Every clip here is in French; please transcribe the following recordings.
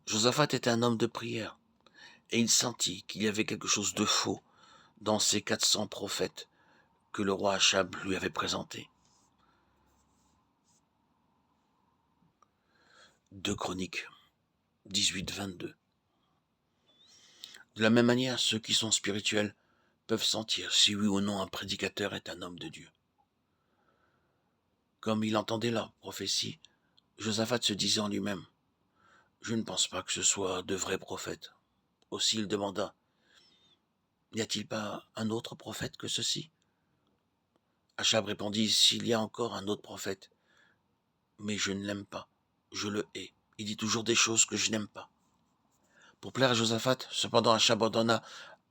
Josaphat était un homme de prière, et il sentit qu'il y avait quelque chose de faux dans ces 400 prophètes que le roi Achab lui avait présentés. 2 Chroniques 18-22. De la même manière, ceux qui sont spirituels peuvent sentir si oui ou non un prédicateur est un homme de Dieu. Comme il entendait la prophétie, Josaphat se disait en lui-même, « Je ne pense pas que ce soit de vrais prophètes. » Aussi il demanda, « N'y a-t-il pas un autre prophète que ceci ?» Achab répondit, « S'il y a encore un autre prophète, mais je ne l'aime pas, je le hais. Il dit toujours des choses que je n'aime pas. » Pour plaire à Josaphat, cependant Achab ordonna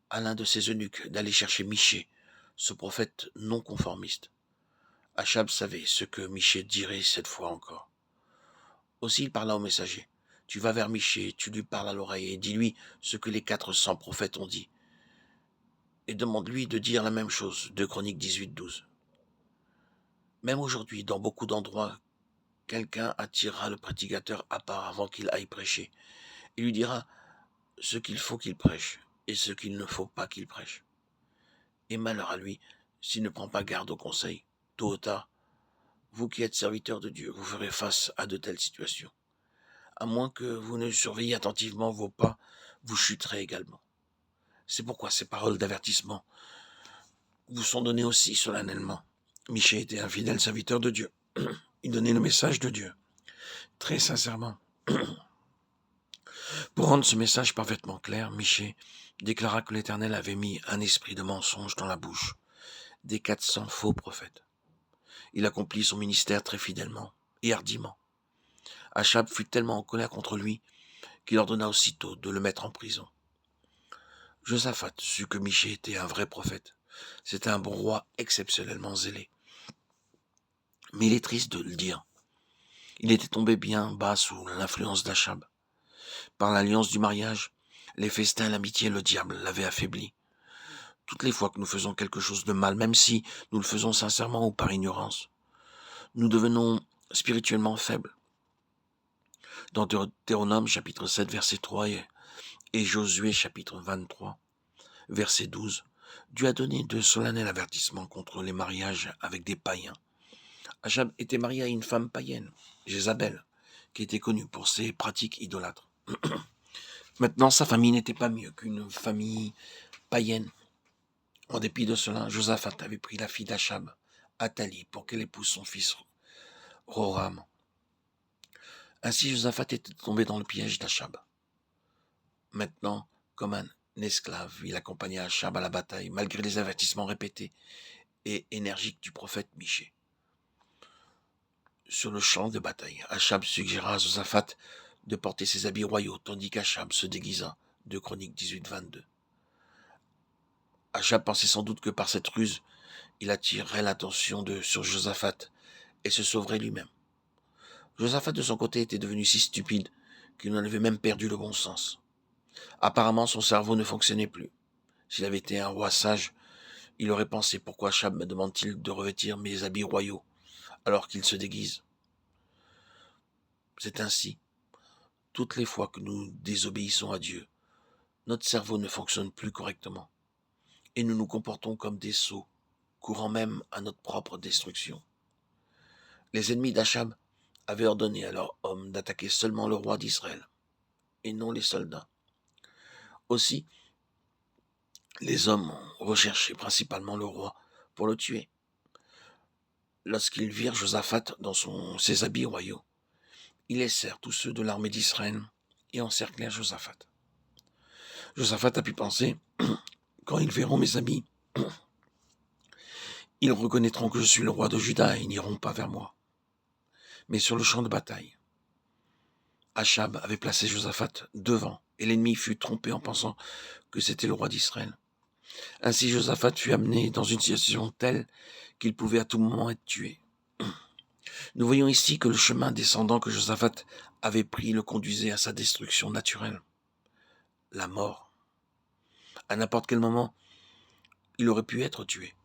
à l'un de ses eunuques d'aller chercher Michée, ce prophète non conformiste. Achab savait ce que Michée dirait cette fois encore. Aussi il parla au messager. « Tu vas vers Michée, tu lui parles à l'oreille et dis-lui ce que les 400 prophètes ont dit. Et demande-lui de dire la même chose. » 2 Chroniques 18-12. Même aujourd'hui, dans beaucoup d'endroits, quelqu'un attirera le prédicateur à part avant qu'il aille prêcher. Il lui dira ce qu'il faut qu'il prêche et ce qu'il ne faut pas qu'il prêche. Et malheur à lui s'il ne prend pas garde au conseil. Tôt ou tard, vous qui êtes serviteurs de Dieu, vous ferez face à de telles situations. À moins que vous ne surveilliez attentivement vos pas, vous chuterez également. C'est pourquoi ces paroles d'avertissement vous sont données aussi solennellement. Michée était un fidèle serviteur de Dieu. Il donnait le message de Dieu, très sincèrement. Pour rendre ce message parfaitement clair, Michée déclara que l'Éternel avait mis un esprit de mensonge dans la bouche des 400 faux prophètes. Il accomplit son ministère très fidèlement et hardiment. Achab fut tellement en colère contre lui qu'il ordonna aussitôt de le mettre en prison. Josaphat sut que Michée était un vrai prophète. C'était un bon roi exceptionnellement zélé. Mais il est triste de le dire. Il était tombé bien bas sous l'influence d'Achab. Par l'alliance du mariage, les festins, l'amitié, le diable l'avaient affaibli. Toutes les fois que nous faisons quelque chose de mal, même si nous le faisons sincèrement ou par ignorance, nous devenons spirituellement faibles. Dans Deutéronome chapitre 7 verset 3 et Josué chapitre 23 verset 12, Dieu a donné de solennels avertissements contre les mariages avec des païens. Achab était marié à une femme païenne, Jézabel, qui était connue pour ses pratiques idolâtres. Maintenant, sa famille n'était pas mieux qu'une famille païenne. En dépit de cela, Josaphat avait pris la fille d'Achab, Athalie, pour qu'elle épouse son fils Roram. Ainsi, Josaphat était tombé dans le piège d'Achab. Maintenant, comme un esclave, il accompagnait Achab à la bataille, malgré les avertissements répétés et énergiques du prophète Michée. Sur le champ de bataille, Achab suggéra à Josaphat de porter ses habits royaux, tandis qu'Achab se déguisa. 2 Chroniques 18-22. Achab pensait sans doute que par cette ruse, il attirerait l'attention sur Josaphat et se sauverait lui-même. Josaphat, de son côté, était devenu si stupide qu'il en avait même perdu le bon sens. Apparemment, son cerveau ne fonctionnait plus. S'il avait été un roi sage, il aurait pensé, pourquoi Achab me demande-t-il de revêtir mes habits royaux alors qu'il se déguise? C'est ainsi. Toutes les fois que nous désobéissons à Dieu, notre cerveau ne fonctionne plus correctement et nous nous comportons comme des sots, courant même à notre propre destruction. Les ennemis d'Achab avaient ordonné à leurs hommes d'attaquer seulement le roi d'Israël et non les soldats. Aussi, les hommes recherchaient principalement le roi pour le tuer. Lorsqu'ils virent Josaphat dans ses habits royaux, ils laissèrent tous ceux de l'armée d'Israël et encerclèrent Josaphat. Josaphat a pu penser, quand ils verront mes amis, ils reconnaîtront que je suis le roi de Juda et ils n'iront pas vers moi. Mais sur le champ de bataille, Achab avait placé Josaphat devant et l'ennemi fut trompé en pensant que c'était le roi d'Israël. Ainsi Josaphat fut amené dans une situation telle qu'il pouvait à tout moment être tué. Nous voyons ici que le chemin descendant que Josaphat avait pris le conduisait à sa destruction naturelle, la mort. À n'importe quel moment, il aurait pu être tué.